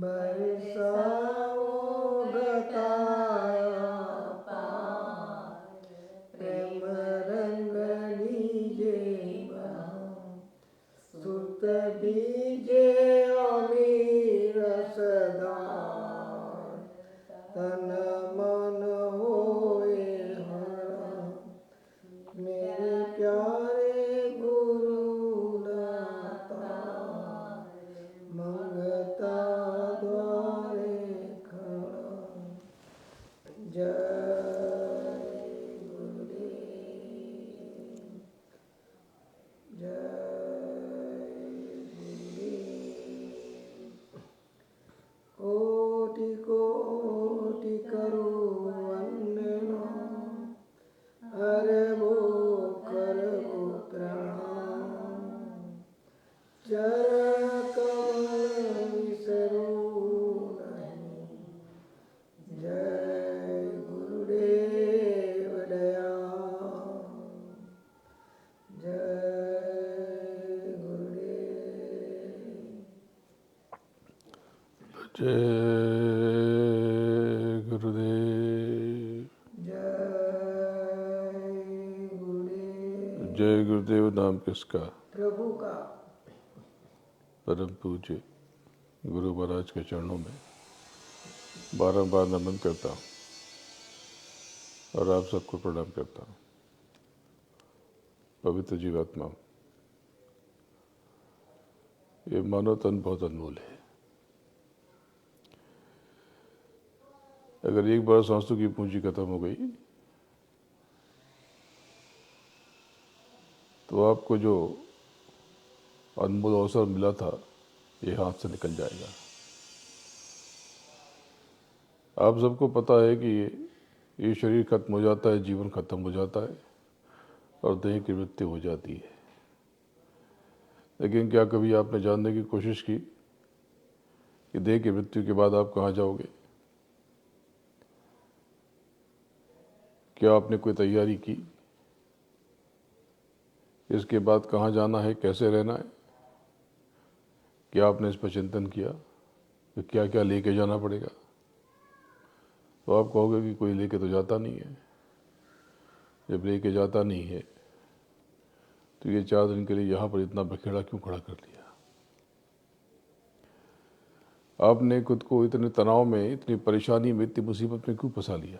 बरसाओ गताया पार, प्रेम रंग लीजे सुत बीजे अमीर सदार, तन मन होए हर मेरे प्यारे गुरु दाता, मंगता द्वारे खड़ा। जय गुरुदेव, जय गुरुदेव। कोटि कोटि करो वंदना, अरबो करबो प्रणाम, चरण कमल विसरो नहीं। जय गुरुदेव दयाल, जय गुरुदेव। जय गुरुदेव। जय गुरुदेव। जय गुरुदेव नाम किसका? प्रभु का। परम पूज्य गुरु महाराज के चरणों में बारंबार नमन करता हूँ और आप सबको प्रणाम करता हूँ। पवित्र जीवात्मा, ये मानव तन बहुत अनमोल है। अगर एक बार सांसों की पूंजी खत्म हो गई तो आपको जो अनमोल अवसर मिला था ये हाथ से निकल जाएगा। आप सबको पता है कि ये शरीर खत्म हो जाता है, जीवन खत्म हो जाता है और देह की मृत्यु हो जाती है। लेकिन क्या कभी आपने जानने की कोशिश की कि देह की मृत्यु के बाद आप कहाँ जाओगे? क्या आपने कोई तैयारी की? इसके बाद कहाँ जाना है, कैसे रहना है? क्या आपने इस पर चिंतन किया कि क्या क्या लेके जाना पड़ेगा? तो आप कहोगे कि कोई लेके तो जाता नहीं है। जब लेके जाता नहीं है तो ये 4 दिन के लिए यहाँ पर इतना बखेड़ा क्यों खड़ा कर लिया? आपने खुद को इतने तनाव में, इतनी परेशानी में, इतनी मुसीबत में क्यों फंसा लिया?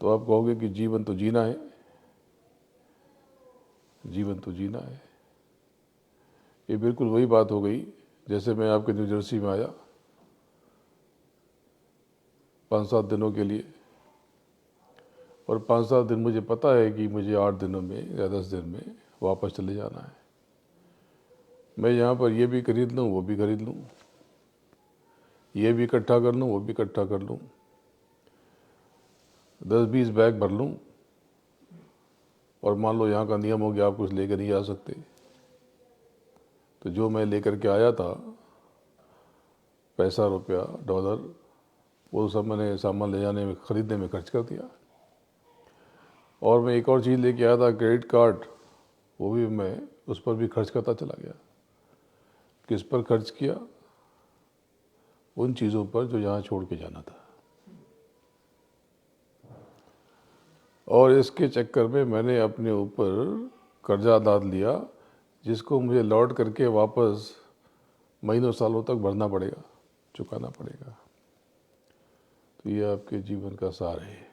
तो आप कहोगे कि जीवन तो जीना है, जीवन तो जीना है। ये बिल्कुल वही बात हो गई जैसे मैं आपके न्यू जर्सी में आया 5-7 दिनों के लिए, और 5-7 दिन मुझे पता है कि मुझे 8 दिनों में या 10 दिन में वापस चले जाना है। मैं यहाँ पर ये भी खरीद लूँ, वो भी खरीद लूँ, ये भी इकट्ठा कर लूँ, वो भी इकट्ठा कर लूँ, 10-20 बैग भर लूँ, और मान लो यहाँ का नियम हो गया आप कुछ लेकर नहीं जा सकते, तो जो मैं लेकर के आया था पैसा, रुपया, डॉलर, वो सब मैंने सामान ले जाने में, ख़रीदने में खर्च कर दिया। और मैं एक और चीज़ लेके आया था, क्रेडिट कार्ड, वो भी मैं उस पर भी खर्च करता चला गया। किस पर खर्च किया? उन चीज़ों पर जो यहाँ छोड़ के जाना था। और इसके चक्कर में मैंने अपने ऊपर कर्जा लाद लिया जिसको मुझे लौट करके वापस महीनों सालों तक भरना पड़ेगा, चुकाना पड़ेगा। तो ये आपके जीवन का सार है,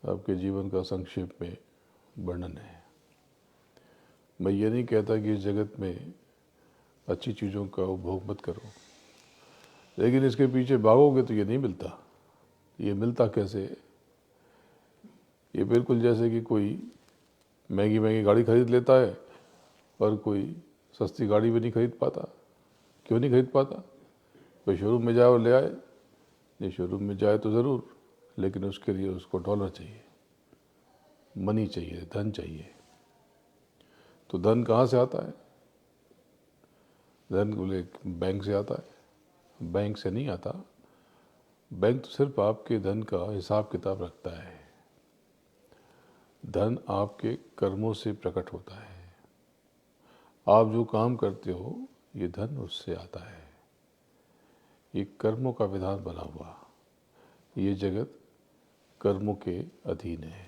आपके जीवन का संक्षेप में वर्णन है। मैं ये नहीं कहता कि इस जगत में अच्छी चीज़ों का उपभोग मत करो, लेकिन इसके पीछे भागोगे तो ये नहीं मिलता। ये मिलता कैसे? ये बिल्कुल जैसे कि कोई महंगी महंगी गाड़ी खरीद लेता है और कोई सस्ती गाड़ी भी नहीं खरीद पाता। क्यों नहीं खरीद पाता? कोई शोरूम में जाए और ले आए। नहीं, शोरूम में जाए तो ज़रूर, लेकिन उसके लिए उसको डॉलर चाहिए, मनी चाहिए, धन चाहिए। तो धन कहाँ से आता है? धन बोले बैंक से आता है। बैंक से नहीं आता। बैंक तो सिर्फ आपके धन का हिसाब किताब रखता है। धन आपके कर्मों से प्रकट होता है। आप जो काम करते हो ये धन उससे आता है। ये कर्मों का विधान बना हुआ, ये जगत कर्मों के अधीन है।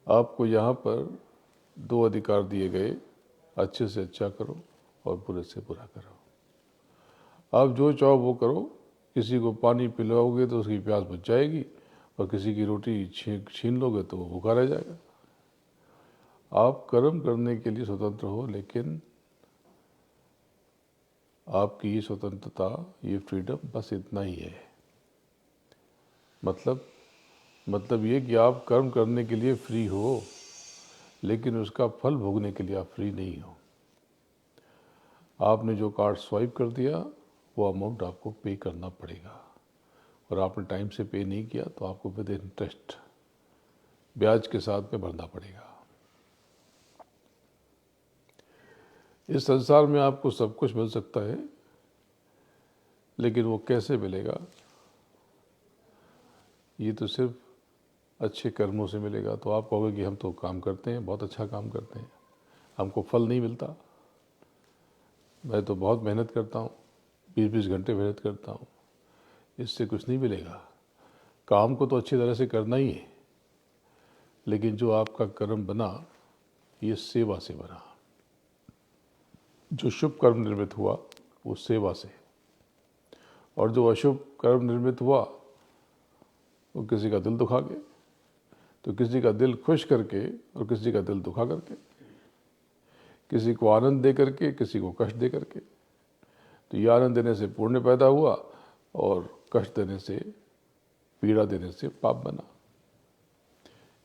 आपको यहाँ पर दो अधिकार दिए गए, अच्छे से अच्छा करो और बुरे से बुरा करो। आप जो चाहो वो करो। किसी को पानी पिलाओगे तो उसकी प्यास बुझ जाएगी, और किसी की रोटी छीन लोगे तो वो भूखा रह जाएगा। आप कर्म करने के लिए स्वतंत्र हो, लेकिन आपकी ये स्वतंत्रता, ये फ्रीडम बस इतना ही है। मतलब ये कि आप कर्म करने के लिए फ्री हो, लेकिन उसका फल भोगने के लिए आप फ्री नहीं हो। आपने जो कार्ड स्वाइप कर दिया वो अमाउंट आपको पे करना पड़ेगा, और आपने टाइम से पे नहीं किया तो आपको विद इंटरेस्ट, ब्याज के साथ में भरना पड़ेगा। इस संसार में आपको सब कुछ मिल सकता है, लेकिन वो कैसे मिलेगा, ये तो सिर्फ अच्छे कर्मों से मिलेगा। तो आप कहोगे कि हम तो काम करते हैं, बहुत अच्छा काम करते हैं, हमको फल नहीं मिलता। मैं तो बहुत मेहनत करता हूँ, 20-20 घंटे मेहनत करता हूँ, इससे कुछ नहीं मिलेगा। काम को तो अच्छी तरह से करना ही है, लेकिन जो आपका कर्म बना ये सेवा से बना। जो शुभ कर्म निर्मित हुआ वो सेवा से, और जो अशुभ कर्म निर्मित हुआ वो किसी का दिल दुखा के, तो किसी का दिल खुश करके और किसी का दिल दुखा करके, किसी को आनंद दे करके, किसी को कष्ट दे करके। तो ये आनंद देने से पुण्य पैदा हुआ, और कष्ट देने से, पीड़ा देने से पाप बना।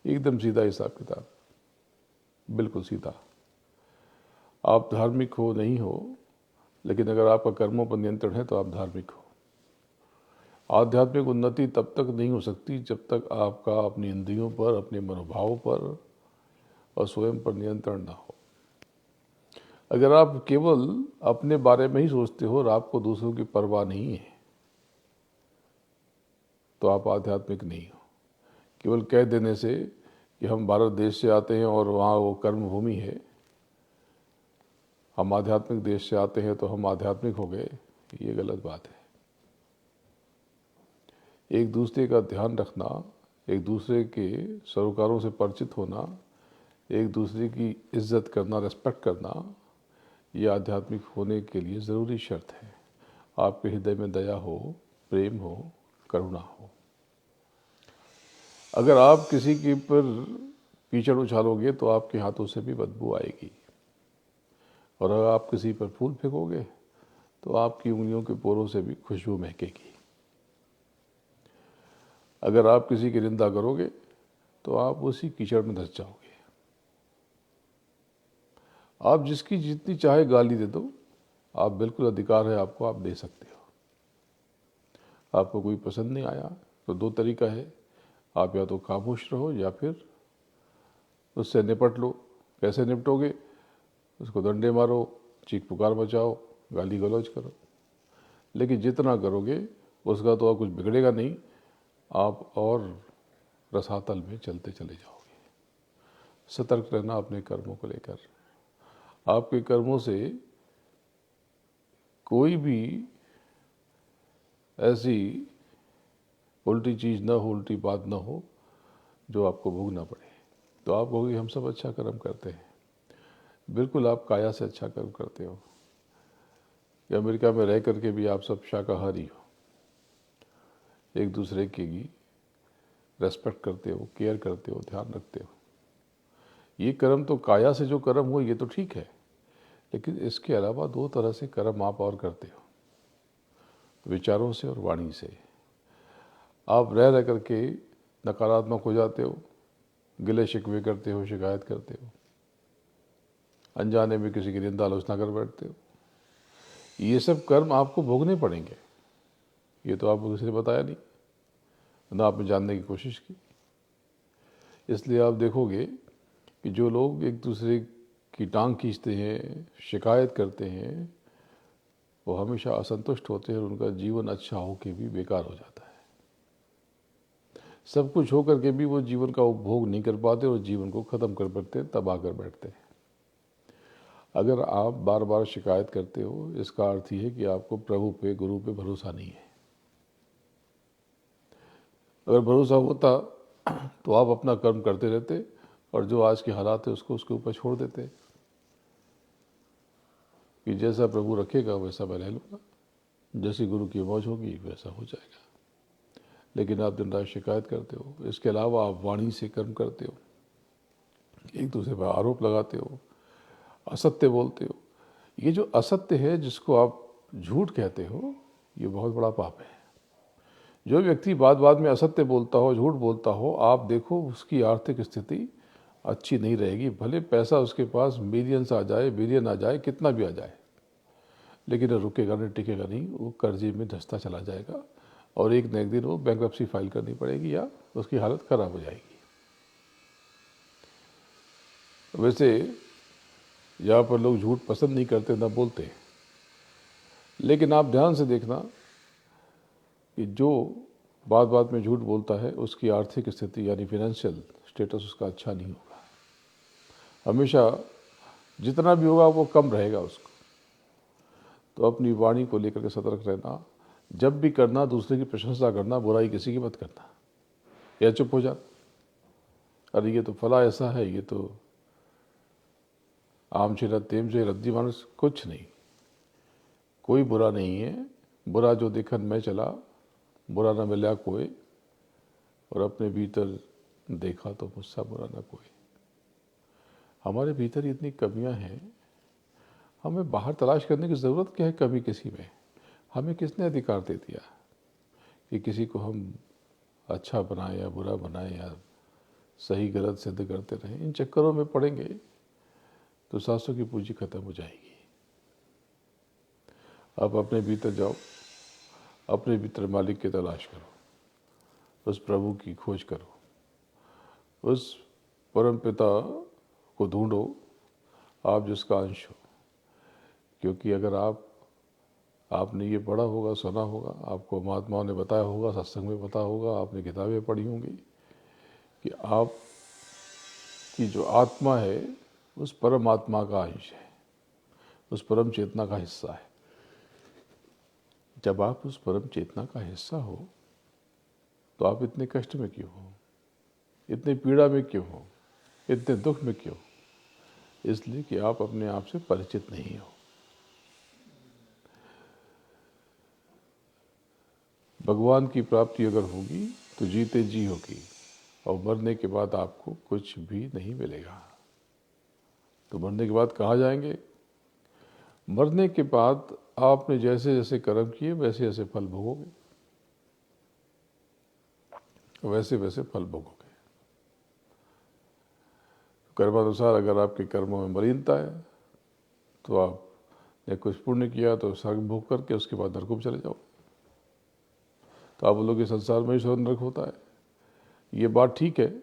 एकदम सीधा हिसाब किताब, बिल्कुल सीधा। आप धार्मिक हो नहीं हो, लेकिन अगर आपका कर्मों पर नियंत्रण है तो आप धार्मिक हो। आध्यात्मिक उन्नति तब तक नहीं हो सकती जब तक आपका अपनी इंद्रियों पर, अपने मनोभाव पर और स्वयं पर नियंत्रण ना हो। अगर आप केवल अपने बारे में ही सोचते हो और आपको दूसरों की परवाह नहीं है, तो आप आध्यात्मिक नहीं हो। केवल कह देने से कि हम भारत देश से आते हैं और वहाँ वो कर्म भूमि है, हम आध्यात्मिक देश से आते हैं तो हम आध्यात्मिक हो गए, ये गलत बात है। एक दूसरे का ध्यान रखना, एक दूसरे के सरोकारों से परिचित होना, एक दूसरे की इज्जत करना, रेस्पेक्ट करना, ये आध्यात्मिक होने के लिए ज़रूरी शर्त है। आपके हृदय में दया हो, प्रेम हो, करुणा हो। अगर आप किसी के पर कीचड़ उछालोगे तो आपके हाथों से भी बदबू आएगी, और अगर आप किसी पर फूल फेंकोगे तो आपकी उंगलियों के पोरों से भी खुशबू महकेगी। अगर आप किसी की निंदा करोगे तो आप उसी कीचड़ में धंस जाओगे। आप जिसकी जितनी चाहे गाली दे दो, आप बिल्कुल अधिकार है आपको, आप दे सकते हो। आपको कोई पसंद नहीं आया तो दो तरीका है, आप या तो खामोश रहो या फिर उससे निपट लो। कैसे निपटोगे? उसको डंडे मारो, चीख पुकार मचाओ, गाली गलौज करो। लेकिन जितना करोगे उसका तो और कुछ बिगड़ेगा नहीं, आप और रसातल में चलते चले जाओगे। सतर्क रहना अपने कर्मों को लेकर। आपके कर्मों से कोई भी ऐसी उल्टी चीज़ न हो, उल्टी बात न हो जो आपको भोगना पड़े। तो आप कहोगे हम सब अच्छा कर्म करते हैं। बिल्कुल आप काया से अच्छा कर्म करते हो। कि अमेरिका में रह करके भी आप सब शाकाहारी हो, एक दूसरे की रेस्पेक्ट करते हो, केयर करते हो, ध्यान रखते हो। ये कर्म तो काया से जो कर्म हो ये तो ठीक है, लेकिन इसके अलावा दो तरह से कर्म आप और करते हो, विचारों से और वाणी से। आप रह करके नकारात्मक हो जाते हो, गिले शिकवे करते हो, शिकायत करते हो, अनजाने में किसी की निंदा आलोचना कर बैठते हो। ये सब कर्म आपको भोगने पड़ेंगे। ये तो आपको किसी ने बताया नहीं, ना आपने जानने की कोशिश की। इसलिए आप देखोगे कि जो लोग एक दूसरे की टांग खींचते हैं, शिकायत करते हैं, वो हमेशा असंतुष्ट होते हैं और उनका जीवन अच्छा हो के भी बेकार हो जाता है। सब कुछ हो करके भी वो जीवन का उपभोग नहीं कर पाते और जीवन को ख़त्म कर बैठते हैं, तबाह कर बैठते हैं। अगर आप बार बार शिकायत करते हो, इसका अर्थ ये है कि आपको प्रभु पे, गुरु पे भरोसा नहीं है। अगर भरोसा होता तो आप अपना कर्म करते रहते और जो आज के हालात है उसको उसके ऊपर छोड़ देते कि जैसा प्रभु रखेगा वैसा मैं रह लूँगा, जैसी गुरु की मौज होगी वैसा हो जाएगा। लेकिन आप दिन रात शिकायत करते हो। इसके अलावा आप वाणी से कर्म करते हो, एक दूसरे पर आरोप लगाते हो, असत्य बोलते हो। ये जो असत्य है, जिसको आप झूठ कहते हो, ये बहुत बड़ा पाप है। जो व्यक्ति बात बात में असत्य बोलता हो, झूठ बोलता हो, आप देखो उसकी आर्थिक स्थिति अच्छी नहीं रहेगी। भले पैसा उसके पास मिलियंस आ जाए, बिलियन आ जाए, कितना भी आ जाए, लेकिन वो रुकेगा नहीं, टिकेगा नहीं, वो कर्जे में धंसता चला जाएगा और एक न एक दिन वो बैंकरप्सी फाइल करनी पड़ेगी या उसकी हालत खराब हो जाएगी। वैसे यहाँ पर लोग झूठ पसंद नहीं करते, ना बोलते, लेकिन आप ध्यान से देखना कि जो बात बात में झूठ बोलता है उसकी आर्थिक स्थिति यानी फाइनेंशियल स्टेटस उसका अच्छा नहीं होगा। हमेशा जितना भी होगा वो कम रहेगा उसको। तो अपनी वाणी को लेकर के सतर्क रहना। जब भी करना दूसरे की प्रशंसा करना, बुराई किसी की मत करना, या चुप हो जा। अरे ये तो फला ऐसा है, ये तो आम से तेम से रद्दी मानुस, कुछ नहीं, कोई बुरा नहीं है। बुरा जो देखन मैं चला, बुरा न मिला कोई, और अपने भीतर देखा तो मुझसा बुरा न कोई। हमारे भीतर इतनी कमियां हैं, हमें बाहर तलाश करने की ज़रूरत क्या है कमी किसी में? हमें किसने अधिकार दे दिया कि किसी को हम अच्छा बनाएं या बुरा बनाएं या सही गलत सिद्ध करते रहें? इन चक्करों में पड़ेंगे तो सासों की पूंजी खत्म हो जाएगी। आप अपने भीतर जाओ, अपने भीतर मालिक की तलाश करो, उस प्रभु की खोज करो, उस परम पिता को ढूंढो, आप जिसका अंश हो। क्योंकि अगर आपने ये पढ़ा होगा, सुना होगा, आपको महात्माओं ने बताया होगा, सत्संग में बताया होगा, आपने किताबें पढ़ी होंगी कि आप की जो आत्मा है उस परमात्मा का अंश है, उस परम चेतना का हिस्सा है। जब आप उस परम चेतना का हिस्सा हो तो आप इतने कष्ट में क्यों हो, इतने पीड़ा में क्यों हो, इतने दुख में क्यों? इसलिए कि आप अपने आप से परिचित नहीं हो। भगवान की प्राप्ति अगर होगी तो जीते जी होगी, और मरने के बाद आपको कुछ भी नहीं मिलेगा। तो मरने के बाद कहाँ जाएंगे? मरने के बाद आपने जैसे जैसे कर्म किए वैसे वैसे फल भोगोगे, वैसे वैसे फल भोगोगे। कर्मानुसार अगर आपके कर्मों में मलिनता है तो आपने कुछ पुण्य किया तो स्वर्ग भोग करके उसके बाद नरक में चले जाओ। तो आप बोलोगे संसार में ही स्वर्ग नरक होता है। ये बात ठीक है,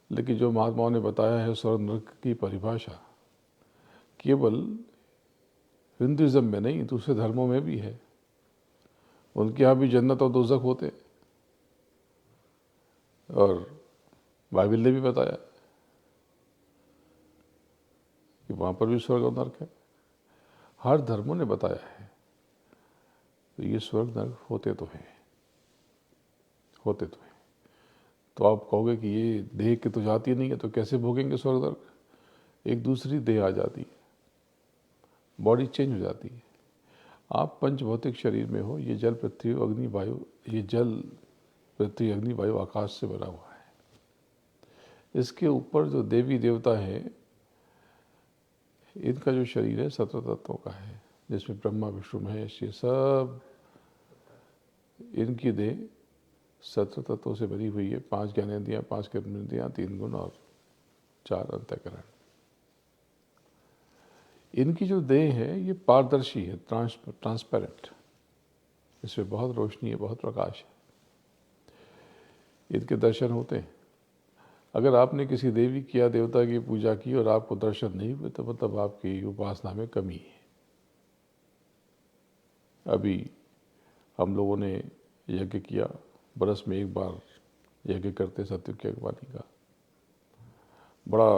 लेकिन जो महात्माओं ने बताया है स्वर्ग नरक की परिभाषा केवल हिंदुइज्म में नहीं, दूसरे धर्मों में भी है। उनके यहाँ भी जन्नत और दोज़ख होते, और बाइबल ने भी बताया कि वहाँ पर भी स्वर्ग और नरक है। हर धर्मों ने बताया है। तो ये स्वर्ग नरक होते तो हैं, होते तो हैं। तो आप कहोगे कि ये देह की तो जाती नहीं है, तो कैसे भोगेंगे स्वर्ग नरक? एक दूसरी देह आ जाती है, बॉडी चेंज हो जाती है। आप पंच भौतिक शरीर में हो। ये जल पृथ्वी अग्नि वायु, ये जल पृथ्वी अग्नि वायु आकाश से बना हुआ है। इसके ऊपर जो देवी देवता है, इनका जो शरीर है 17 तत्वों का है, जिसमें ब्रह्मा विष्णु महेश ये सब, इनकी देह 17 तत्वों से भरी हुई है। 5 ज्ञानेंद्रियाँ, 5 कर्मेंद्रियाँ, 3 गुण और 4 अंतःकरण। इनकी जो देह है ये पारदर्शी है, ट्रांसपेरेंट। इसमें बहुत रोशनी है, बहुत प्रकाश है, इनके दर्शन होते हैं। अगर आपने किसी देवी की या देवता की पूजा की और आपको दर्शन नहीं हुए तो मतलब आपकी उपासना में कमी है। अभी हम लोगों ने यज्ञ किया, बरस में एक बार यज्ञ करते सत्युग अग्नि का, बड़ा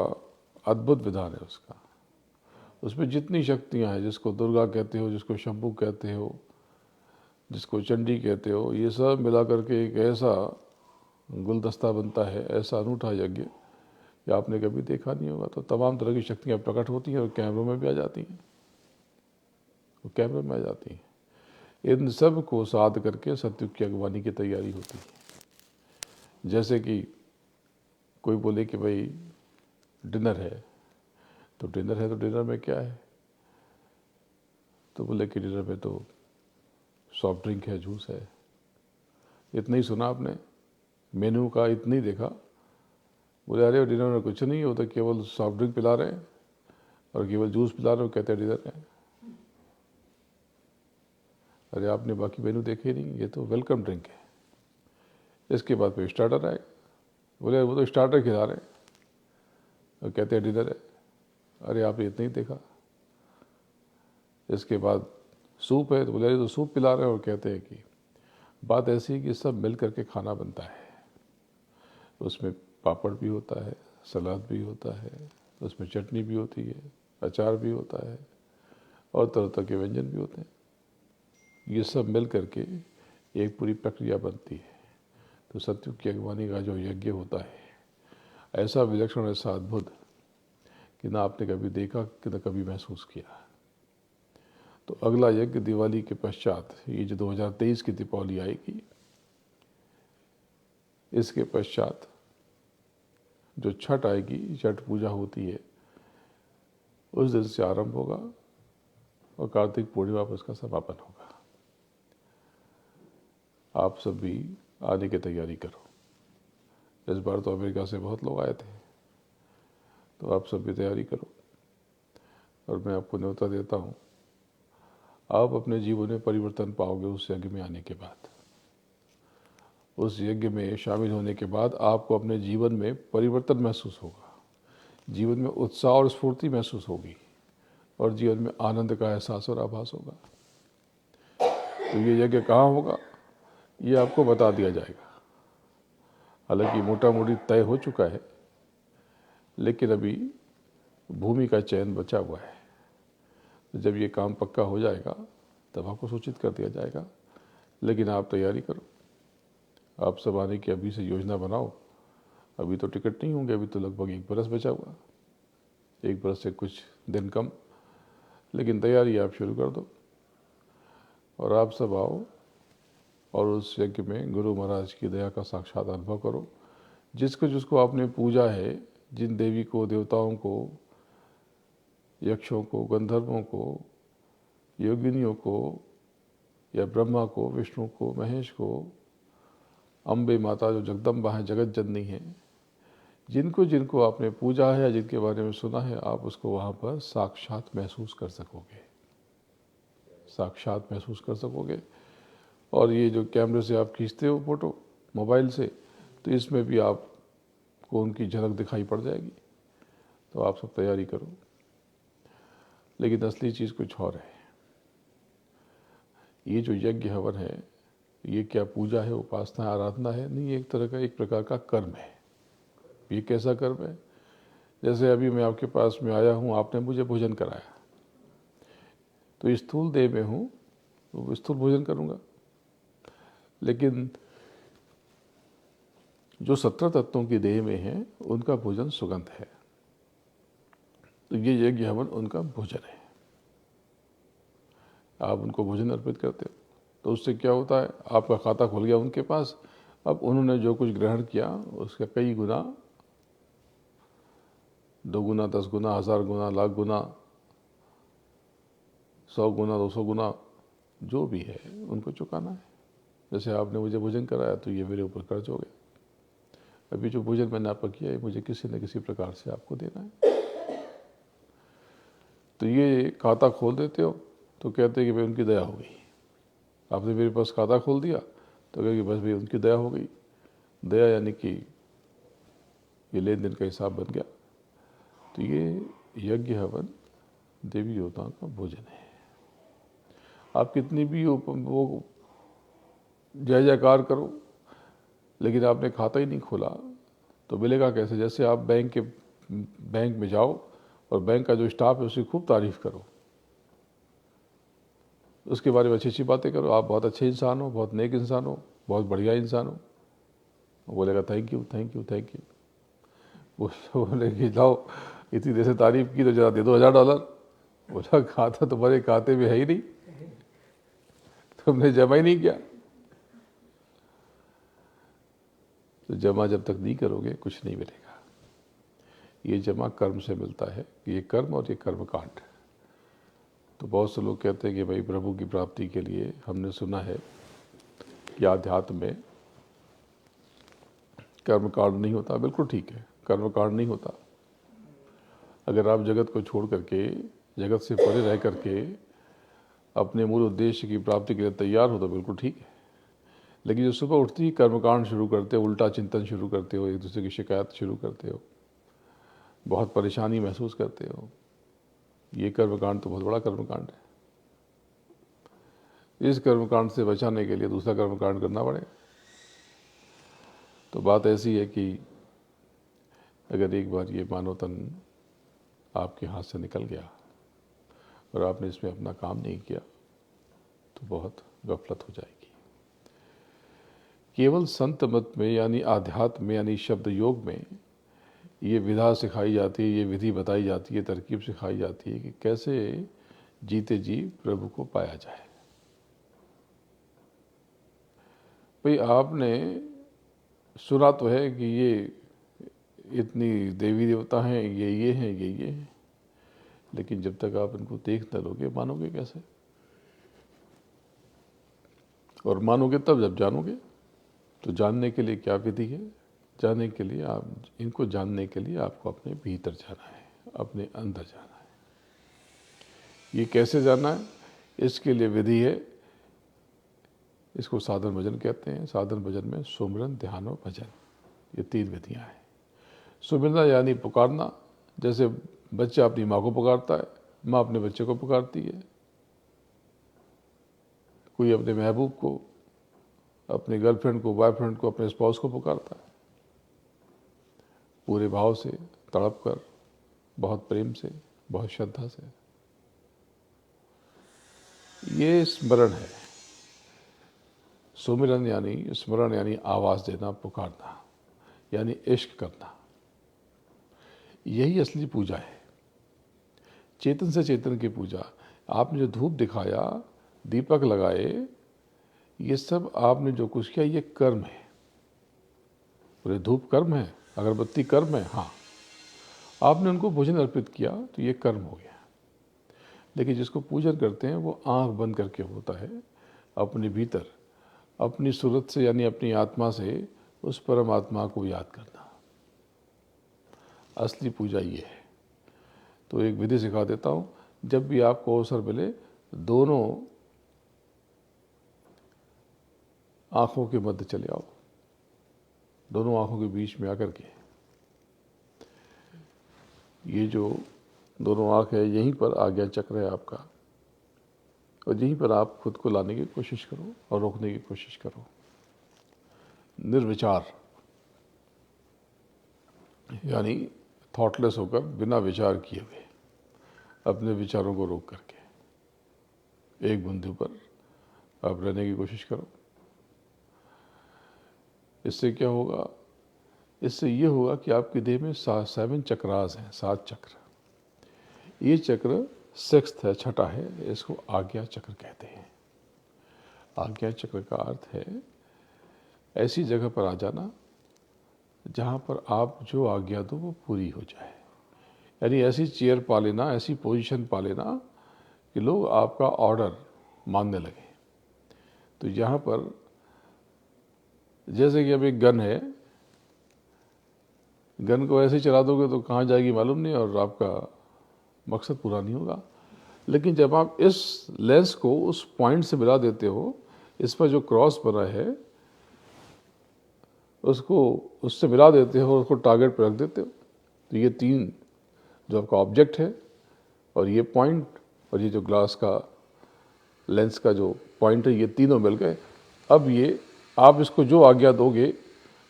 अद्भुत विधान है उसका। उसमें जितनी शक्तियाँ हैं, जिसको दुर्गा कहते हो, जिसको शंभू कहते हो, जिसको चंडी कहते हो, ये सब मिला करके एक ऐसा गुलदस्ता बनता है, ऐसा अनूठा यज्ञ कि आपने कभी देखा नहीं होगा। तो तमाम तरह की शक्तियाँ प्रकट होती हैं और कैमरों में भी आ जाती हैं, वो कैमरे में आ जाती हैं। इन सब को साध करके सतयुग की अगवानी की तैयारी होती है। जैसे कि कोई बोले कि भाई डिनर है, तो डिनर है तो डिनर में क्या है, तो बोले कि डिनर में तो सॉफ्ट ड्रिंक है, जूस है। इतना ही सुना आपने, मेनू का इतना ही देखा। बोले अरे डिनर में कुछ नहीं होता, केवल सॉफ्ट ड्रिंक पिला रहे हैं और केवल जूस पिला रहे हो, कहते हैं डिनर है। अरे आपने बाकी मेनू देखे ही नहीं, ये तो वेलकम ड्रिंक है। इसके बाद फिर स्टार्टर आएगा, बोले वो तो स्टार्टर खिला रहे हैं और कहते हैं डिनर है। अरे आपने इतना ही देखा। इसके बाद सूप है, तो बोले अरे तो सूप पिला रहे हैं और कहते हैं कि बात ऐसी है कि सब मिल करके खाना बनता है। उसमें पापड़ भी होता है, सलाद भी होता है, उसमें चटनी भी होती है, अचार भी होता है और तरह तरह के व्यंजन भी होते हैं। ये सब मिल करके एक पूरी प्रक्रिया बनती है। तो सतयुग की अगवानी का जो यज्ञ होता है, ऐसा विलक्षण, ऐसा अद्भुत कि ना आपने कभी देखा कि ना कभी महसूस किया। तो अगला यज्ञ दिवाली के पश्चात, ये जो 2023 की दीपावली आएगी, इसके पश्चात जो छठ आएगी, छठ पूजा होती है, उस दिन से आरंभ होगा और कार्तिक पूर्णिमा पर उसका समापन होगा। आप सब भी आने की तैयारी करो। इस बार तो अमेरिका से बहुत लोग आए थे, तो आप सब भी तैयारी करो। और मैं आपको न्योता देता हूँ, आप अपने जीवन में परिवर्तन पाओगे उस यज्ञ में आने के बाद। उस यज्ञ में शामिल होने के बाद आपको अपने जीवन में परिवर्तन महसूस होगा, जीवन में उत्साह और स्फूर्ति महसूस होगी और जीवन में आनंद का एहसास और आभास होगा। तो ये यज्ञ कहाँ होगा, ये आपको बता दिया जाएगा। हालांकि मोटा मोटी तय हो चुका है, लेकिन अभी भूमि का चयन बचा हुआ है। तो जब ये काम पक्का हो जाएगा तब आपको सूचित कर दिया जाएगा। लेकिन आप तैयारी करो, आप सब आने की अभी से योजना बनाओ। अभी तो टिकट नहीं होंगे, अभी तो लगभग 1 बरस बचा हुआ, 1 बरस से कुछ दिन कम, लेकिन तैयारी आप शुरू कर दो और आप सब आओ और उस यज्ञ में गुरु महाराज की दया का साक्षात अनुभव करो। जिसको जिसको आपने पूजा है, जिन देवी को, देवताओं को, यक्षों को, गंधर्वों को, योगिनियों को, या ब्रह्मा को, विष्णु को, महेश को, अम्बे माता जो जगदम्बा है, जगत जननी है, जिनको जिनको आपने पूजा है या जिनके बारे में सुना है, आप उसको वहाँ पर साक्षात महसूस कर सकोगे, साक्षात महसूस कर सकोगे। और ये जो कैमरे से आप खींचते हो फोटो मोबाइल से, तो इसमें भी आपको उनकी झलक दिखाई पड़ जाएगी। तो आप सब तैयारी करो। लेकिन असली चीज़ कुछ और है। ये जो यज्ञ हवन है, ये क्या पूजा है, उपासना है, आराधना है? नहीं, एक तरह का, एक प्रकार का कर्म है। ये कैसा कर्म है? जैसे अभी मैं आपके पास में आया हूँ, आपने मुझे भोजन कराया, तो स्थूल देह में हूँ तो स्थूल भोजन करूँगा। लेकिन जो 17 तत्वों की देह में है, उनका भोजन सुगंध है। तो ये यज्ञ हवन उनका भोजन है। आप उनको भोजन अर्पित करते हो, तो उससे क्या होता है, आपका खाता खुल गया उनके पास। अब उन्होंने जो कुछ ग्रहण किया उसका कई गुना, 2 गुना, 10 गुना, 1000 गुना, लाख गुना, 100 गुना, 200 गुना, जो भी है उनको चुकाना है। जैसे आपने मुझे भोजन कराया तो ये मेरे ऊपर कर्ज हो गया। अभी जो भोजन मैंने आपका किया है, मुझे किसी न किसी प्रकार से आपको देना है। तो ये खाता खोल देते हो तो कहते हैं कि भाई उनकी दया हो गई। आपने मेरे पास खाता खोल दिया तो कहे कि बस भाई उनकी दया हो गई। दया यानी कि ये लेन देन का हिसाब बन गया। तो ये यज्ञ हवन देवी देवताओं का भोजन है। आप कितनी भी वो जय जयकार करो, लेकिन आपने खाता ही नहीं खोला तो मिलेगा कैसे? जैसे आप बैंक में जाओ और बैंक का जो स्टाफ है उसकी खूब तारीफ करो, उसके बारे में अच्छी अच्छी बातें करो, आप बहुत अच्छे इंसान हो, बहुत नेक इंसान हो, बहुत बढ़िया इंसान हो। वो बोलेगा thank you thank you thank you. वो बोले कि जाओ इतनी देर से तारीफ की तो जरा दे दो $1000। बोला खाता तुम्हारे खाते में है ही नहीं, तुमने जमा ही नहीं किया। तो जमा जब तक नहीं करोगे कुछ नहीं मिलेगा। ये जमा कर्म से मिलता है, ये कर्म और ये कर्म कांड। तो बहुत से लोग कहते हैं कि भाई प्रभु की प्राप्ति के लिए हमने सुना है कि आध्यात्म में कर्म कांड नहीं होता। बिल्कुल ठीक है, कर्म कांड नहीं होता। अगर आप जगत को छोड़ करके, जगत से परे रह करके अपने मूल उद्देश्य की प्राप्ति के लिए तैयार हो तो बिल्कुल ठीक है। लेकिन जो सुबह उठते ही कर्मकांड शुरू करते हो, उल्टा चिंतन शुरू करते हो, एक दूसरे की शिकायत शुरू करते हो, बहुत परेशानी महसूस करते हो, ये कर्मकांड तो बहुत बड़ा कर्मकांड है। इस कर्मकांड से बचाने के लिए दूसरा कर्मकांड करना पड़ेगा। तो बात ऐसी है कि अगर एक बार ये मानव तन आपके हाथ से निकल गया और आपने इसमें अपना काम नहीं किया तो बहुत गफलत हो जाएगी। केवल संत मत में यानी आध्यात्म में यानी शब्द योग में ये विधा सिखाई जाती है, ये विधि बताई जाती है, तरकीब सिखाई जाती है कि कैसे जीते जी प्रभु को पाया जाए। भाई आपने सुना तो है कि ये इतनी देवी देवता हैं, ये हैं, ये हैं, लेकिन जब तक आप इनको देख न लोगे मानोगे कैसे? और मानोगे तब जब जानोगे। तो जानने के लिए क्या विधि है? जानने के लिए इनको जानने के लिए आपको अपने भीतर जाना है, अपने अंदर जाना है। ये कैसे जाना है? इसके लिए विधि है, इसको साधन भजन कहते हैं। साधन भजन में सुमिरन, ध्यान और भजन, ये 3 विधियां हैं। सुमिरना यानी पुकारना, जैसे बच्चा अपनी माँ को पुकारता है, माँ अपने बच्चे को पुकारती है, कोई अपने महबूब को, अपने गर्लफ्रेंड को, बॉयफ्रेंड को, अपने स्पाउस को पुकारता है, पूरे भाव से, तड़प कर, बहुत प्रेम से, बहुत श्रद्धा से। ये स्मरण है। सुमिरन यानी स्मरण यानी आवाज देना, पुकारना, यानी इश्क करना। यही असली पूजा है, चेतन से चेतन की पूजा। आपने जो धूप दिखाया, दीपक लगाए, ये सब आपने जो कुछ किया ये कर्म है। पूरे धूप कर्म है, अगरबत्ती कर्म है। हाँ, आपने उनको भोजन अर्पित किया तो ये कर्म हो गया। लेकिन जिसको पूजन करते हैं वो आंख बंद करके होता है, अपने भीतर, अपनी सूरत से यानी अपनी आत्मा से उस परमात्मा को याद करना। असली पूजा ये है। तो एक विधि सिखा देता हूँ। जब भी आपको अवसर मिले, दोनों आंखों के मध्य चले आओ, दोनों आंखों के बीच में आकर के, ये जो दोनों आंख है यहीं पर आज्ञा चक्र है आपका, और यहीं पर आप खुद को लाने की कोशिश करो और रोकने की कोशिश करो। निर्विचार यानी थॉटलेस होकर, बिना विचार किए हुए, अपने विचारों को रोक करके एक बिंदु पर आप रहने की कोशिश करो। इससे क्या होगा? इससे ये होगा कि आपकी देह में 7 चक्रास हैं, 7 चक्र। ये चक्र 6th है, छठा है, इसको आज्ञा चक्र कहते हैं। आज्ञा चक्र का अर्थ है ऐसी जगह पर आ जाना जहाँ पर आप जो आज्ञा दो वो पूरी हो जाए। यानी ऐसी चेयर पा लेना, ऐसी पोजीशन पा लेना कि लोग आपका ऑर्डर मानने लगे। तो यहाँ पर जैसे कि अब एक गन है, गन को ऐसे ही चला दोगे तो कहाँ जाएगी मालूम नहीं और आपका मकसद पूरा नहीं होगा। लेकिन जब आप इस लेंस को उस पॉइंट से मिला देते हो, इस पर जो क्रॉस बना है उसको उससे मिला देते हो और उसको टारगेट पर रख देते हो, तो ये 3 जो आपका ऑब्जेक्ट है और ये पॉइंट और ये जो ग्लास का लेंस का जो पॉइंट है, ये तीनों मिल गए। अब ये आप इसको जो आज्ञा दोगे,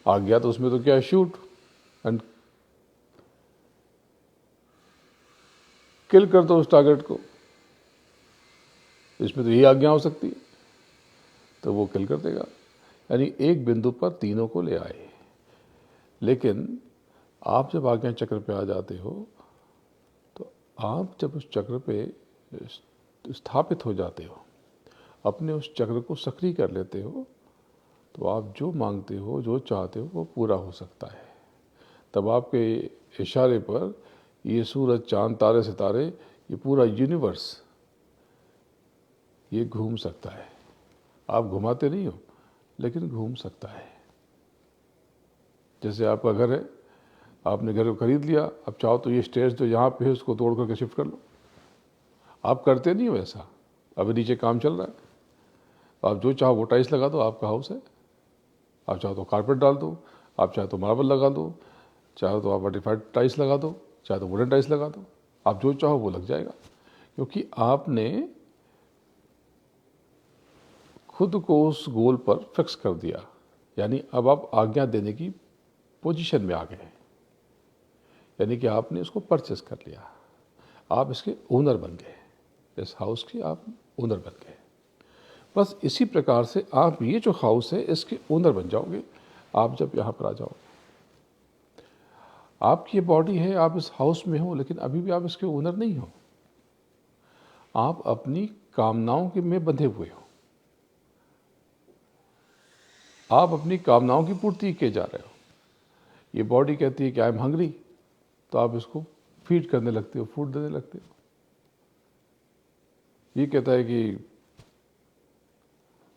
आज्ञा तो उसमें तो क्या है, शूट। एंड किल कर दो उस टारगेट को, इसमें तो यही आज्ञा हो सकती है, तो वो किल कर देगा। यानी एक बिंदु पर तीनों को ले आए। लेकिन आप जब आज्ञा चक्र पे आ जाते हो, तो आप जब उस चक्र पे स्थापित हो जाते हो, अपने उस चक्र को सक्रिय कर लेते हो, तो आप जो मांगते हो, जो चाहते हो, वो पूरा हो सकता है। तब आपके इशारे पर ये सूरज, चांद, तारे, सितारे, ये पूरा यूनिवर्स ये घूम सकता है। आप घुमाते नहीं हो, लेकिन घूम सकता है। जैसे आपका घर है, आपने घर को खरीद लिया, अब चाहो तो ये स्टेयर्स जो यहाँ पे है उसको तोड़ करके शिफ्ट कर लो। आप करते नहीं हो ऐसा, अभी नीचे काम चल रहा है। आप जो चाहो वो टाइल्स लगा दो, आपका हाउस है। आप चाहो तो कारपेट डाल दो, आप चाहे तो मार्बल लगा दो, चाहे तो आप वर्टिफाइड टाइल्स लगा दो, चाहे तो वुडन टाइल्स लगा दो, आप जो चाहो वो लग जाएगा। क्योंकि आपने खुद को उस गोल पर फिक्स कर दिया। यानी अब आप आज्ञा देने की पोजीशन में आ गए हैं। यानी कि आपने इसको परचेस कर लिया, आप इसके ओनर बन गए, इस हाउस के आप ओनर बन गए। बस इसी प्रकार से आप ये जो हाउस है इसके ओनर बन जाओगे आप जब यहाँ पर आ जाओ। आपकी ये बॉडी है, आप इस हाउस में हो, लेकिन अभी भी आप इसके ओनर नहीं हो। आप अपनी कामनाओं के में बंधे हुए हो, आप अपनी कामनाओं की पूर्ति किए जा रहे हो। ये बॉडी कहती है कि आई एम हंग्री, तो आप इसको फीड करने लगते हो, फूड देने लगते हो। ये कहता है कि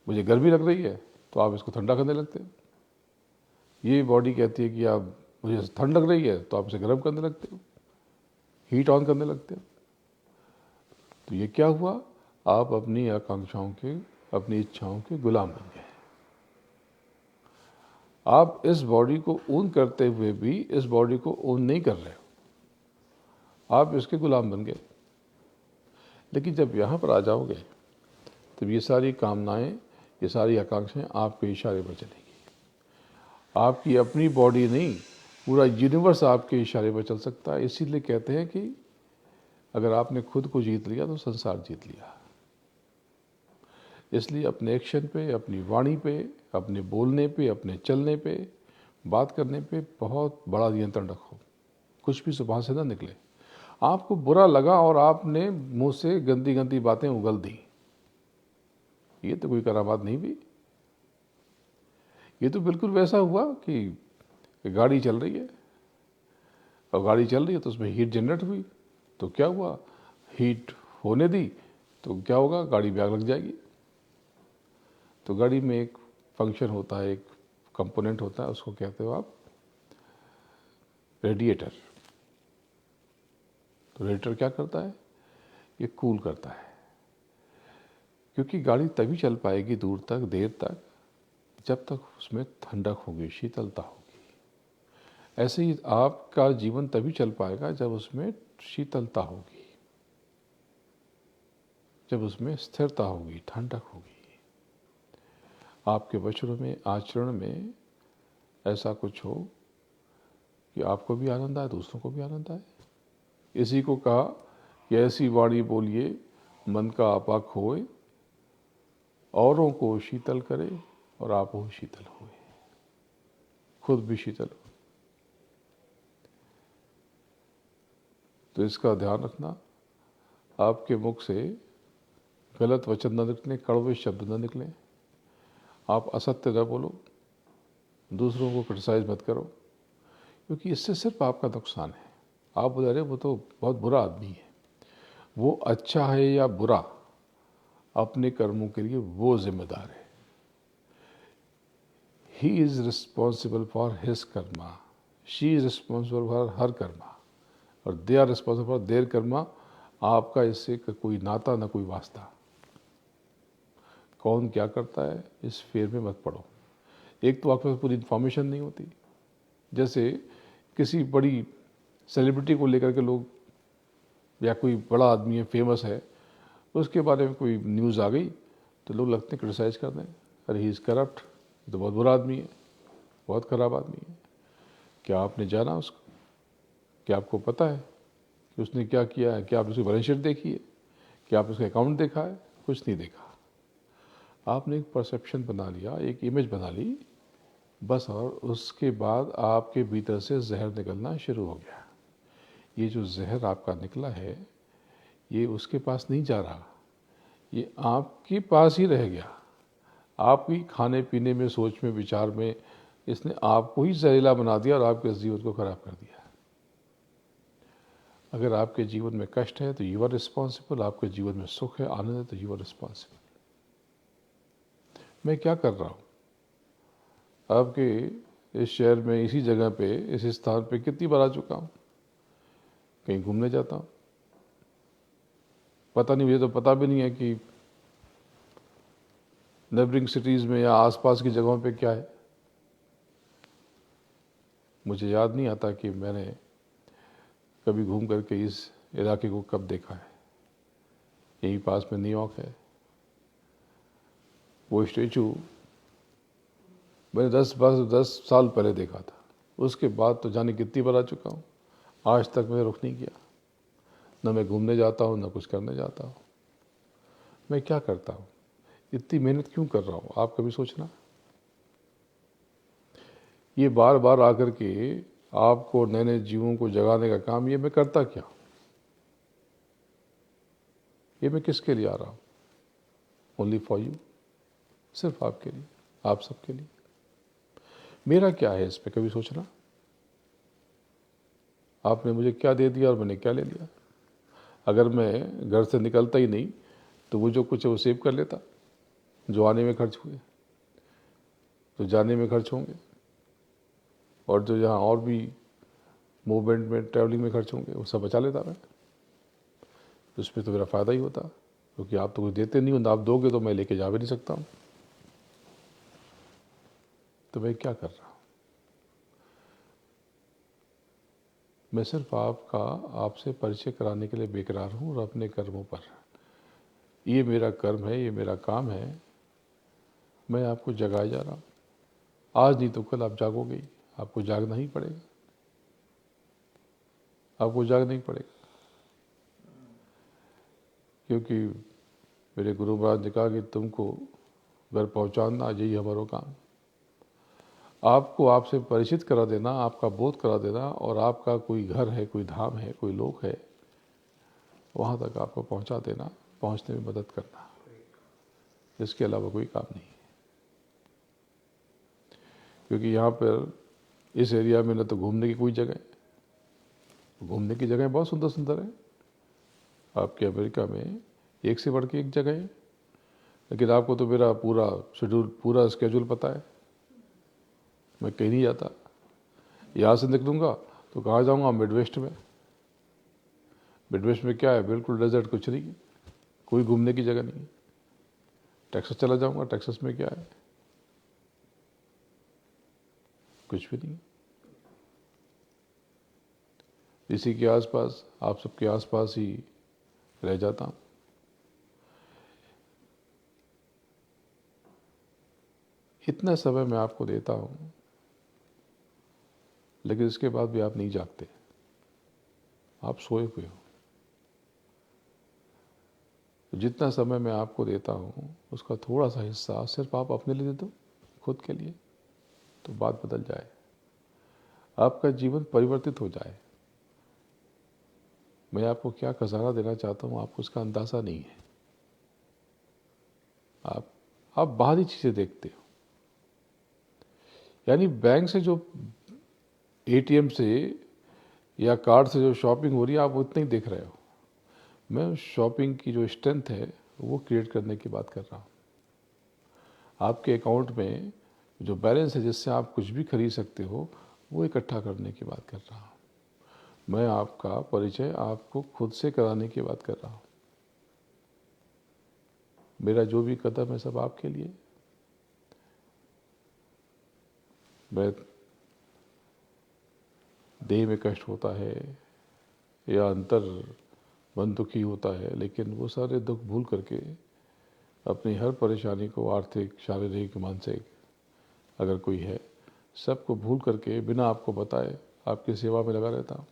मुझे गर्मी लग रही है, तो आप इसको ठंडा करने लगते हो। ये बॉडी कहती है कि आप मुझे ठंड लग रही है, तो आप इसे गर्म करने लगते हो, हीट ऑन करने लगते हो। तो ये क्या हुआ, आप अपनी आकांक्षाओं के, अपनी इच्छाओं के गुलाम बन गए। आप इस बॉडी को ओन करते हुए भी इस बॉडी को ओन नहीं कर रहे हो, आप इसके गुलाम बन गए। लेकिन जब यहाँ पर आ जाओगे, तब ये सारी कामनाएं, ये सारी आकांक्षाएं आपके इशारे पर चलेगी। आपकी अपनी बॉडी नहीं, पूरा यूनिवर्स आपके इशारे पर चल सकता है। इसीलिए कहते हैं कि अगर आपने खुद को जीत लिया तो संसार जीत लिया। इसलिए अपने एक्शन पे, अपनी वाणी पे, अपने बोलने पे, अपने चलने पे, बात करने पे बहुत बड़ा नियंत्रण रखो। कुछ भी जुबान से ना निकले। आपको बुरा लगा और आपने मुंह से गंदी गंदी बातें उगल दी, ये तो कोई करामात नहीं भी। ये तो बिल्कुल वैसा हुआ कि गाड़ी चल रही है, और गाड़ी चल रही है तो उसमें हीट जनरेट हुई, तो क्या हुआ, हीट होने दी तो क्या होगा, गाड़ी में आग लग जाएगी। तो गाड़ी में एक फंक्शन होता है, एक कंपोनेंट होता है, उसको कहते हो आप रेडिएटर। तो रेडिएटर क्या करता है, ये कूल करता है। क्योंकि गाड़ी तभी चल पाएगी दूर तक, देर तक, जब तक उसमें ठंडक होगी, शीतलता होगी। ऐसे ही आपका जीवन तभी चल पाएगा जब उसमें शीतलता होगी, जब उसमें स्थिरता होगी, ठंडक होगी। आपके वचनों में, आचरण में ऐसा कुछ हो कि आपको भी आनंद आए, दूसरों को भी आनंद आए। इसी को कहा कि ऐसी वाणी बोलिए मन का आपा खोए, औरों को शीतल करे और आप हो शीतल हुए, खुद भी शीतल हो। तो इसका ध्यान रखना, आपके मुख से गलत वचन न निकले, कड़वे शब्द न निकले, आप असत्य न बोलो, दूसरों को क्रिटिसाइज मत करो, क्योंकि इससे सिर्फ आपका नुकसान है। आप बोले अरे वो तो बहुत बुरा आदमी है, वो अच्छा है या बुरा, अपने कर्मों के लिए वो जिम्मेदार है। He is responsible for his karma, she is responsible for her karma, और they are responsible for their karma. आपका इससे कोई नाता ना कोई वास्ता। कौन क्या करता है इस फेर में मत पड़ो। एक तो आपके पास पूरी इन्फॉर्मेशन नहीं होती। जैसे किसी बड़ी सेलिब्रिटी को लेकर के लोग, या कोई बड़ा आदमी है, फेमस है, उसके बारे में कोई न्यूज़ आ गई तो लोग लगते हैं क्रिटिसाइज करने, अरे ही इज़ करप्ट, तो बहुत बुरा आदमी है, बहुत खराब आदमी है। क्या आपने जाना उसको? क्या आपको पता है कि उसने क्या किया है, क्या आपने उसकी बैलेंस शीट देखी है, क्या आपने उसका अकाउंट देखा है, कुछ नहीं देखा। आपने एक परसेप्शन बना लिया, एक इमेज बना ली बस, और उसके बाद आपके भीतर से जहर निकलना शुरू हो गया। ये जो जहर आपका निकला है ये उसके पास नहीं जा रहा, ये आपके पास ही रह गया। आपकी खाने पीने में, सोच में, विचार में इसने आपको ही जहरीला बना दिया और आपके जीवन को खराब कर दिया। अगर आपके जीवन में कष्ट है तो यू आर रिस्पॉन्सिबल, आपके जीवन में सुख है, आनंद है तो यू आर रिस्पॉन्सिबल। मैं क्या कर रहा हूँ? आपके इस शहर में, इसी जगह पे, इस स्थान पे कितनी बार आ चुका हूँ। कहीं घूमने जाता हूँ, पता नहीं, मुझे तो पता भी नहीं है कि नेबरिंग सिटीज़ में या आसपास की जगहों पे क्या है। मुझे याद नहीं आता कि मैंने कभी घूम करके इस इलाके को कब देखा है। यहीं पास में न्यूयॉर्क है, वो स्टेचू मैंने 10 साल पहले देखा था। उसके बाद तो जाने कितनी बार आ चुका हूँ, आज तक मैंने रुख नहीं किया। न मैं घूमने जाता हूँ, न कुछ करने जाता हूँ। मैं क्या करता हूँ? इतनी मेहनत क्यों कर रहा हूँ? आप कभी सोचना। ये बार बार आकर के आपको नए नए जीवों को जगाने का काम, ये मैं करता क्या? ये मैं किसके लिए आ रहा हूँ? ओनली फॉर यू, सिर्फ आपके लिए, आप सबके लिए। मेरा क्या है इस पे? कभी सोचना। आपने मुझे क्या दे दिया और मैंने क्या ले लिया? अगर मैं घर से निकलता ही नहीं तो वो जो कुछ है वो सेव कर लेता। जो आने में खर्च हुए, जो जाने में खर्च होंगे, और जो यहाँ और भी मूवमेंट में, ट्रैवलिंग में खर्च होंगे, वो सब बचा लेता मैं। उसमें तो मेरा फ़ायदा ही होता, क्योंकि आप तो कुछ देते नहीं हो, आप दोगे तो मैं लेके जा भी नहीं सकता हूँ। तो मैं क्या कर रहा हूँ? मैं सिर्फ आपसे परिचय कराने के लिए बेकरार हूँ और अपने कर्मों पर। ये मेरा कर्म है, ये मेरा काम है। मैं आपको जगाए जा रहा हूँ। आज नहीं तो कल आप जागोगे ही, आपको जागना ही पड़ेगा, आपको जागना ही पड़ेगा। क्योंकि मेरे गुरु महाराज ने कहा कि तुमको घर पहुँचाना, यही हमारा काम। आपको आपसे परिचित करा देना, आपका बोध करा देना, और आपका कोई घर है, कोई धाम है, कोई लोक है, वहाँ तक आपको पहुँचा देना, पहुँचने में मदद करना। इसके अलावा कोई काम नहीं। क्योंकि यहाँ पर इस एरिया में न तो घूमने की कोई जगह है। घूमने की जगह बहुत सुंदर सुंदर है। आपके अमेरिका में एक से बढ़ के एक जगह है, लेकिन आपको तो मेरा पूरा शेड्यूल, पूरा स्केड्यूल पता है। मैं कहीं नहीं जाता। यहाँ से निकलूँगा तो कहाँ जाऊँगा? मिडवेस्ट में। मिडवेस्ट में क्या है? बिल्कुल डेजर्ट, कुछ नहीं, कोई घूमने की जगह नहीं। टेक्सास चला जाऊँगा, टेक्सास में क्या है? कुछ भी नहीं। इसी के आसपास, आप सबके आसपास ही रह जाता हूँ। इतना समय मैं आपको देता हूँ, लेकिन इसके बाद भी आप नहीं जागते, आप सोए हुए हो। तो जितना समय मैं आपको देता हूँ उसका थोड़ा सा हिस्सा सिर्फ आप अपने लिए दे दो, खुद के लिए, तो बात बदल जाए, आपका जीवन परिवर्तित हो जाए। मैं आपको क्या खजाना देना चाहता हूँ, आपको उसका अंदाज़ा नहीं है। आप बाहरी चीज़ें देखते हो, यानी बैंक से जो, एटीएम से या कार्ड से जो शॉपिंग हो रही है, आप उतना ही देख रहे हो। मैं शॉपिंग की जो स्ट्रेंथ है वो क्रिएट करने की बात कर रहा हूँ। आपके अकाउंट में जो बैलेंस है, जिससे आप कुछ भी खरीद सकते हो, वो इकट्ठा करने की बात कर रहा हूँ। मैं आपका परिचय आपको खुद से कराने की बात कर रहा हूँ। मेरा जो भी कदम है सब आपके लिए। मैं देह में कष्ट होता है या अंतर मन दुखी होता है, लेकिन वो सारे दुख भूल करके अपनी हर परेशानी को, आर्थिक, शारीरिक, मानसिक अगर कोई है, सबको भूल करके बिना आपको बताए आपकी सेवा में लगा रहता हूँ।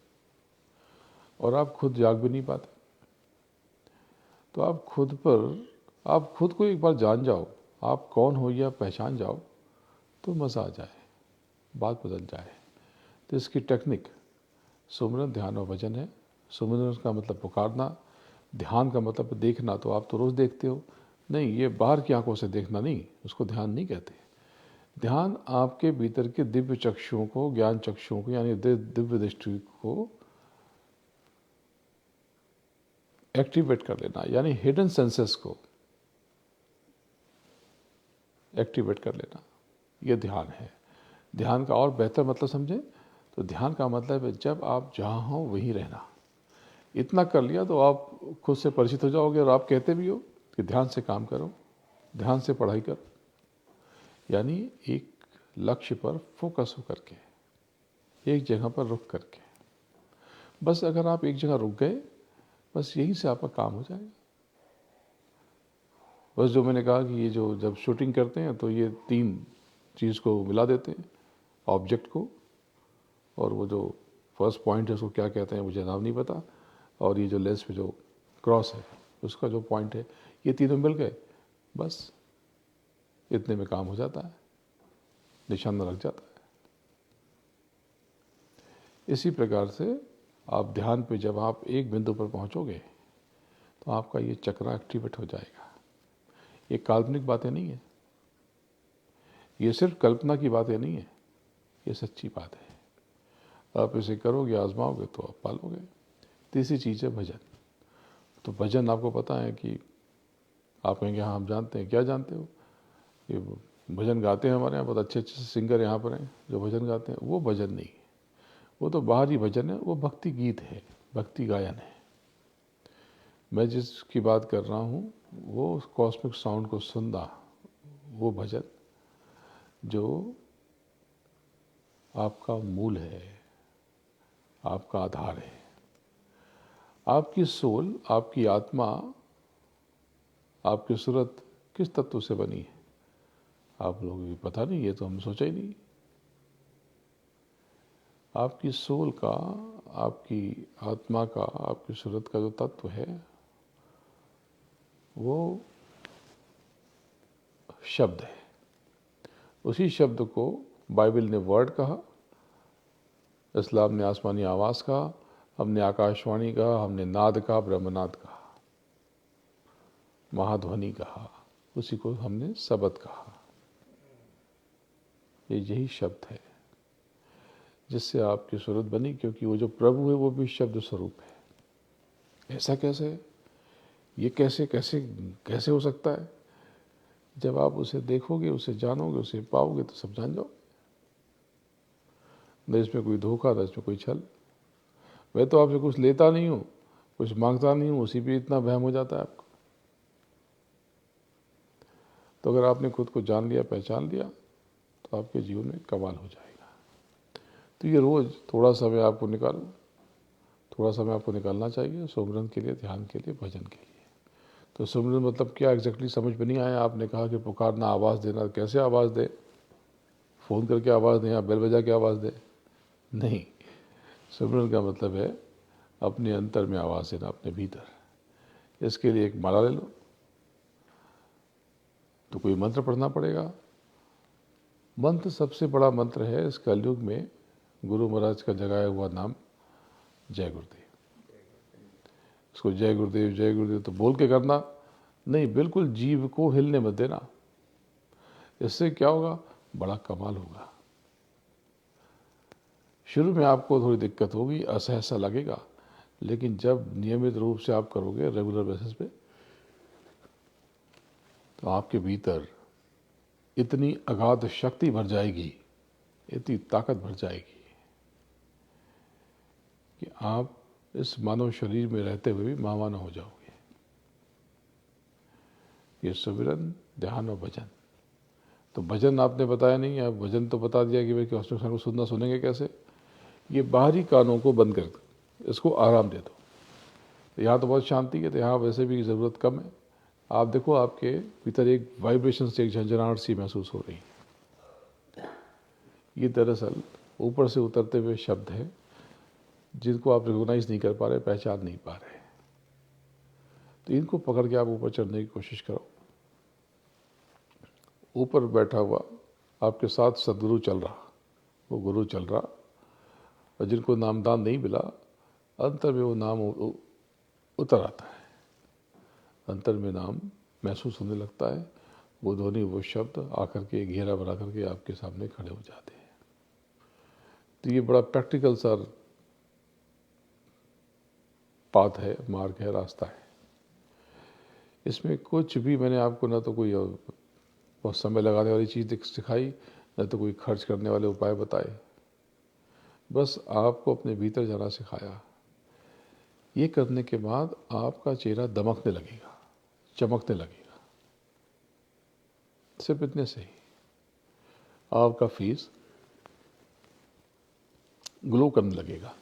और आप खुद जाग भी नहीं पाते। तो आप खुद को एक बार जान जाओ, आप कौन हो या पहचान जाओ, तो मज़ा आ जाए, बात बदल जाए। तो इसकी टेक्निक सुमिरन, ध्यान और भजन है। सुमिरन का मतलब पुकारना, ध्यान का मतलब देखना। तो आप तो रोज़ देखते हो, नहीं, ये बाहर की आंखों से देखना नहीं, उसको ध्यान नहीं कहते। ध्यान आपके भीतर के दिव्य चक्षुओं को, ज्ञान चक्षुओं को, यानी दिव्य दृष्टि को एक्टिवेट कर लेना, यानी हिडन सेंसेस को एक्टिवेट कर लेना, यह ध्यान है। ध्यान का और बेहतर मतलब समझें तो ध्यान का मतलब है जब आप जहाँ हो वहीं रहना। इतना कर लिया तो आप खुद से परिचित हो जाओगे, और आप कहते भी हो कि ध्यान से काम करो, ध्यान से पढ़ाई करो, यानी एक लक्ष्य पर फोकस होकर के, एक जगह पर रुक करके। बस अगर आप एक जगह रुक गए, बस यहीं से आपका काम हो जाएगा। बस जो मैंने कहा कि ये जो जब शूटिंग करते हैं तो ये 3 चीज़ को मिला देते हैं, ऑब्जेक्ट को, और वो जो फर्स्ट पॉइंट है उसको क्या कहते हैं मुझे नाम नहीं पता, और ये जो लेंस पे जो क्रॉस है उसका जो पॉइंट है, ये तीनों मिल गए, बस इतने में काम हो जाता है, निशाना लग जाता है। इसी प्रकार से आप ध्यान पे जब आप एक बिंदु पर पहुंचोगे तो आपका ये चक्र एक्टिवेट हो जाएगा। ये काल्पनिक बातें नहीं है, ये सिर्फ कल्पना की बातें नहीं है, ये सच्ची बात है। आप इसे करोगे, आजमाओगे तो आप पालोगे। तीसरी चीज़ है भजन। तो भजन आपको पता है कि आप कहेंगे हाँ हम जानते हैं। क्या जानते हो? ये भजन गाते हैं, हमारे यहाँ बहुत अच्छे अच्छे सिंगर यहाँ पर हैं जो भजन गाते हैं। वो भजन नहीं है, वो तो बाहरी भजन है, वो भक्ति गीत है, भक्ति गायन है। मैं जिसकी बात कर रहा हूँ वो कॉस्मिक साउंड को सुनना, वो भजन जो आपका मूल है, आपका आधार है। आपकी सोल, आपकी आत्मा, आपकी सूरत किस तत्व से बनी है आप लोगों को पता नहीं, ये तो हम सोचा ही नहीं। आपकी सोल का, आपकी आत्मा का, आपकी सूरत का जो तत्व है वो शब्द है। उसी शब्द को बाइबल ने वर्ड कहा, इस्लाम ने आसमानी आवाज़ कहा, हमने आकाशवाणी कहा, हमने नाद कहा, ब्रह्मनाद कहा, महाध्वनि कहा, उसी को हमने शब्द कहा। ये यही शब्द है जिससे आपकी सूरत बनी, क्योंकि वो जो प्रभु है वो भी शब्द स्वरूप है। ऐसा कैसे? ये कैसे कैसे कैसे हो सकता है? जब आप उसे देखोगे, उसे जानोगे, उसे पाओगे तो सब जान जाओ। न इसमें कोई धोखा, न इसमें कोई छल। मैं तो आपसे कुछ लेता नहीं हूँ, कुछ मांगता नहीं हूँ, उसी पे इतना वहम हो जाता है आपको। तो अगर आपने खुद को जान लिया, पहचान लिया, तो आपके जीवन में कमाल हो जाएगा। तो ये रोज़ थोड़ा समय आपको निकालो, थोड़ा समय आपको निकालना चाहिए सुमिरन के लिए, ध्यान के लिए, भजन के लिए। तो सुमिरन मतलब क्या एग्जैक्टली समझ में नहीं आया। आपने कहा कि पुकारना, आवाज़ देना। कैसे आवाज़ दे? फ़ोन करके आवाज़ दें या बेल बजा के आवाज़ दे? नहीं, सुमिरन का मतलब है अपने अंतर में आवाज़ देना, अपने भीतर। इसके लिए एक माला ले लो, तो कोई मंत्र पढ़ना पड़ेगा। मंत्र सबसे बड़ा मंत्र है इस कलयुग में, गुरु महाराज का जगाया हुआ नाम जय गुरुदेव। इसको जय गुरुदेव, जय गुरुदेव तो बोल के करना नहीं, बिल्कुल जीव को हिलने मत देना। इससे क्या होगा? बड़ा कमाल होगा। शुरू में आपको थोड़ी दिक्कत होगी, असहसा लगेगा, लेकिन जब नियमित रूप से आप करोगे, रेगुलर बेसिस पे, तो आपके भीतर इतनी अगाध शक्ति भर जाएगी, इतनी ताकत भर जाएगी कि आप इस मानव शरीर में रहते हुए भी महामानव हो जाओगे। ये सुमिरन, ध्यान और भजन। तो भजन आपने बताया नहीं है, भजन तो बता दिया कि भाई कॉस्मिक साउंड को सुनना, सुनेंगे कैसे? ये बाहरी कानों को बंद कर दो, इसको आराम दे दो। यहाँ तो बहुत शांति है, तो यहाँ वैसे भी ज़रूरत कम है। आप देखो आपके भीतर एक वाइब्रेशन से, एक झंझनाहट सी महसूस हो रही है। ये दरअसल ऊपर से उतरते हुए शब्द है जिनको आप रिकॉग्नाइज नहीं कर पा रहे, पहचान नहीं पा रहे, तो इनको पकड़ के आप ऊपर चढ़ने की कोशिश करो। ऊपर बैठा हुआ आपके साथ सदगुरु चल रहा, वो गुरु चल रहा, और जिनको नामदान नहीं मिला, अंतर में वो नाम उतर आता है, अंतर में नाम महसूस होने लगता है। वो ध्वनि, वो शब्द आकर के घेरा बना करके आपके सामने खड़े हो जाते हैं। तो ये बड़ा प्रैक्टिकल सा पाथ है, मार्ग है, रास्ता है। इसमें कुछ भी मैंने आपको ना तो कोई बहुत समय लगाने वाली चीज़ सिखाई, न तो कोई खर्च करने वाले उपाय बताए, बस आपको अपने भीतर जाना सिखाया। ये करने के बाद आपका चेहरा दमकने लगेगा, चमकने लगेगा। सिर्फ इतने से ही आपका फेस ग्लो करने लगेगा,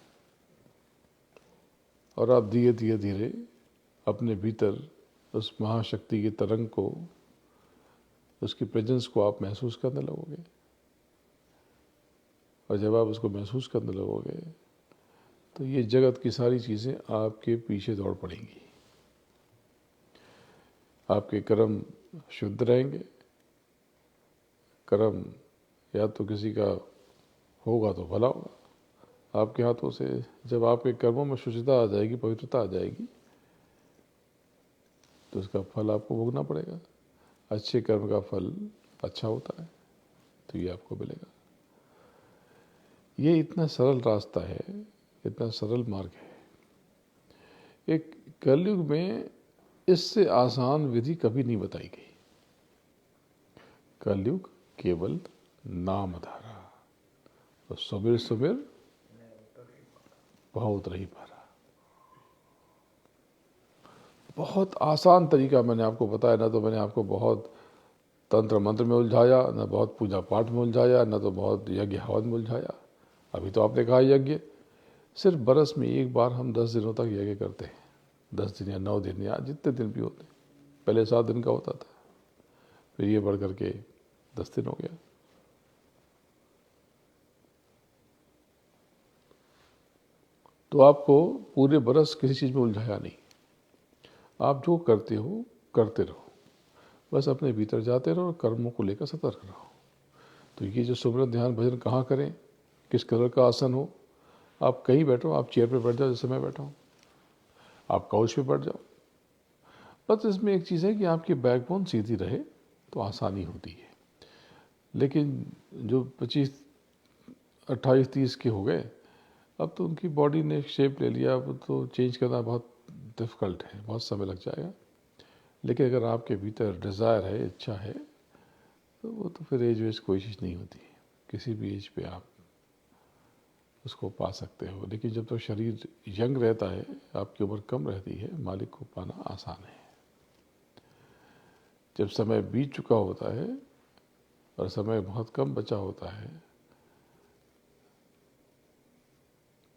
और आप धीरे धीरे धीरे अपने भीतर उस महाशक्ति की तरंग को, उसकी प्रेजेंस को आप महसूस करने लगोगे। और जब आप उसको महसूस करने लगोगे तो ये जगत की सारी चीज़ें आपके पीछे दौड़ पड़ेंगी। आपके कर्म शुद्ध रहेंगे। कर्म या तो किसी का होगा तो भला होगा आपके हाथों से। जब आपके कर्मों में शुचिता आ जाएगी, पवित्रता आ जाएगी, तो उसका फल आपको भोगना पड़ेगा। अच्छे कर्म का फल अच्छा होता है, तो ये आपको मिलेगा। ये इतना सरल रास्ता है, इतना सरल मार्ग है। एक कलयुग में इससे आसान विधि कभी नहीं बताई गई। कलयुग केवल नाम धारा, तो सुमिर सुमिर बहुत रही पारा। बहुत आसान तरीका मैंने आपको बताया। ना तो मैंने आपको बहुत तंत्र मंत्र में उलझाया, ना बहुत पूजा पाठ में उलझाया, ना तो बहुत यज्ञ हवन में उलझाया। अभी तो आपने कहा यज्ञ, सिर्फ बरस में एक बार हम 10 दिनों तक यज्ञ करते हैं। 10 दिन या 9 दिन या जितने दिन भी होते। पहले 7 दिन का होता था, फिर ये बढ़ करके 10 दिन हो गया। तो आपको पूरे बरस किसी चीज़ में उलझाया नहीं। आप जो करते हो करते रहो, बस अपने भीतर जाते रहो और कर्मों को लेकर सतर्क रहो। तो ये जो सुमिरन ध्यान भजन कहाँ करें, किस कलर का आसन हो, आप कहीं बैठो, आप चेयर पे बैठ जाओ जैसे मैं बैठा हूँ, आप काउच पे बैठ जाओ। बस इसमें एक चीज़ है कि आपकी बैकबोन सीधी रहे तो आसानी होती है। लेकिन जो 25, 28, 30 के हो गए, अब तो उनकी बॉडी ने शेप ले लिया, अब तो चेंज करना बहुत डिफ़िकल्ट है, बहुत समय लग जाएगा। लेकिन अगर आपके भीतर डिज़ायर है, इच्छा है, तो वो तो फिर एज वेज कोई चीज़ नहीं होती। किसी भी एज पे आप उसको पा सकते हो। लेकिन जब तक तो शरीर यंग रहता है, आपकी उम्र कम रहती है, मालिक को पाना आसान है। जब समय बीत चुका होता है और समय बहुत कम बचा होता है,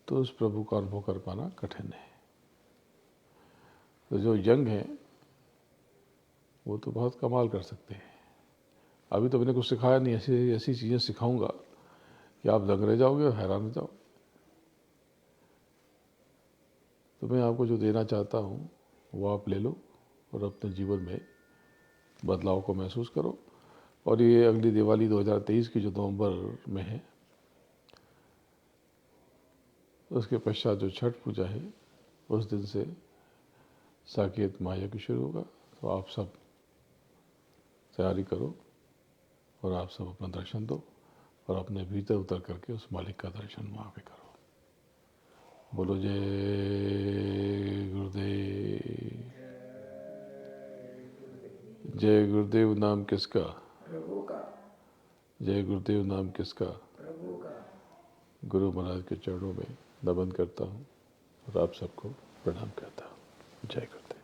तो उस प्रभु का अनुभव कर पाना कठिन है। तो जो यंग हैं वो तो बहुत कमाल कर सकते हैं। अभी तो मैंने कुछ सिखाया नहीं, ऐसी ऐसी चीज़ें सिखाऊंगा कि आप दंग रह जाओगे और हैरान हो जाओगे। तो मैं आपको जो देना चाहता हूँ वो आप ले लो और अपने जीवन में बदलाव को महसूस करो। और ये अगली दिवाली 2023 की जो नवंबर में है, उसके पश्चात जो छठ पूजा है, उस दिन से साकेत महायज्ञ शुरू होगा। तो आप सब तैयारी करो और आप सब अपना दर्शन दो और अपने भीतर उतर करके उस मालिक का दर्शन वहाँ पे करो। बोलो जय गुरुदेव। जय गुरुदेव नाम किसका? प्रभु का। जय गुरुदेव नाम किसका? प्रभु का। गुरु महाराज के चरणों में नमन करता हूँ और आप सबको प्रणाम करता हूँ। जय गुरुदेव।